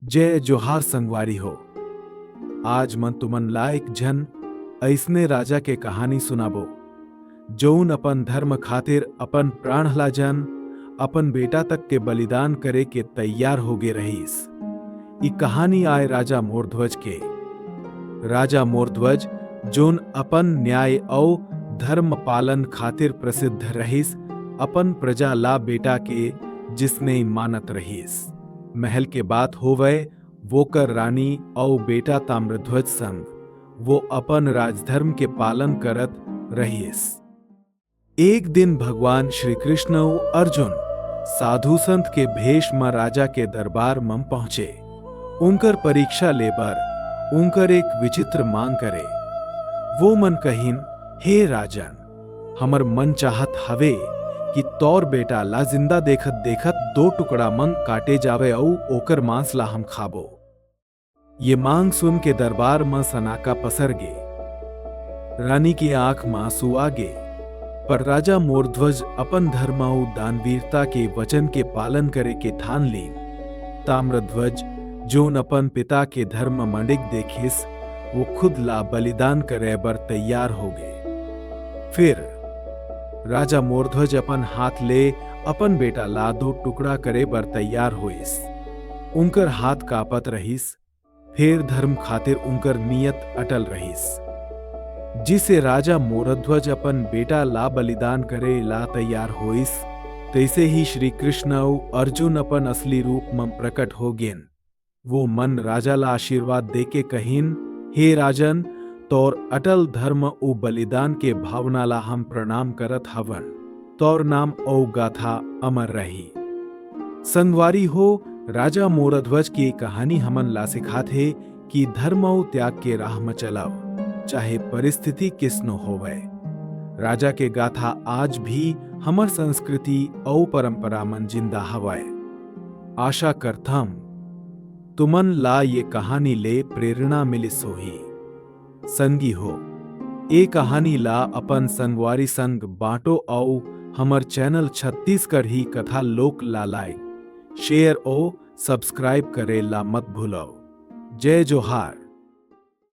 जय जोहार संगवारी हो। आज मन तुमन लायक जन ऐसने राजा के कहानी सुनाबो जौन अपन धर्म खातिर अपन प्राण हला जन अपन बेटा तक के बलिदान करे के तैयार हो गे रहीस। ई कहानी आए राजा मोरध्वज के। राजा मोरध्वज जोन अपन न्याय औ धर्म पालन खातिर प्रसिद्ध रहीस, अपन प्रजा ला बेटा के जिसने मानत रहीस। महल के बात होवे वोकर रानी औ बेटा ताम्रध्वज संग वो अपन राजधर्म के पालन करत रहीस। एक दिन भगवान श्री कृष्ण और अर्जुन साधु संत के भेष में राजा के दरबार में पहुंचे। उनकर परीक्षा लेबर उनकर एक विचित्र मांग करे। वो मन कहिन, हे राजन, हमर मन चाहत हवे कि तौर बेटा ला जिंदा देखत देखत 2 टुकड़ा मन काटे जावे औ ओकर मांस ला हम खाबो। ये मांग सुन के दरबार में सनाका पसर गे। रानी की आंख में आंसू आगे। पर राजा मोरध्वज अपन धर्म और दानवीरता के वचन के पालन करे के ठान ली। ताम्रध्वज जोन अपन पिता के धर्म मंडिक देखिस, वो खुद ला बलिदान करे बर तैयार हो गए। फिर राजा मोरध्वज अपन हाथ ले अपन बेटा ला 2 टुकड़ा करे बर तैयार होइस। उनकर हाथ कापत रहीस। फिर धर्म खातिर उनकर नियत अटल रहीस। जिसे राजा मोरध्वज अपन बेटा ला बलिदान करे ला तैयार होइस, तैसे ही श्री कृष्ण और अर्जुन अपन असली रूप में प्रकट हो गेन। वो मन राजा ला आशीर्वाद देके कहिन, हे राजन, तौर अटल धर्म ओ बलिदान के भावना ला हम प्रणाम करत हवन। तौर नाम औ गाथा अमर रही। संगवारी हो, राजा मोरध्वज की कहानी हमन ला सिखात है कि धर्म और त्याग के राह में चलाओ, चाहे परिस्थिति किसनो होवे। राजा के गाथा आज भी हमर संस्कृति और परंपरा मन जिंदा हवाए। आशा करथम तुमन ला ये कहानी ले प्रेरणा मिलिस होही। संगी हो, ए कहानी ला अपन संगवारी संग बांटो औ हमर चैनल छत्तीसगढ़ ही कथा लोक ला लाइक, शेयर और सब्सक्राइब करे ला मत भूलो। जय जोहार।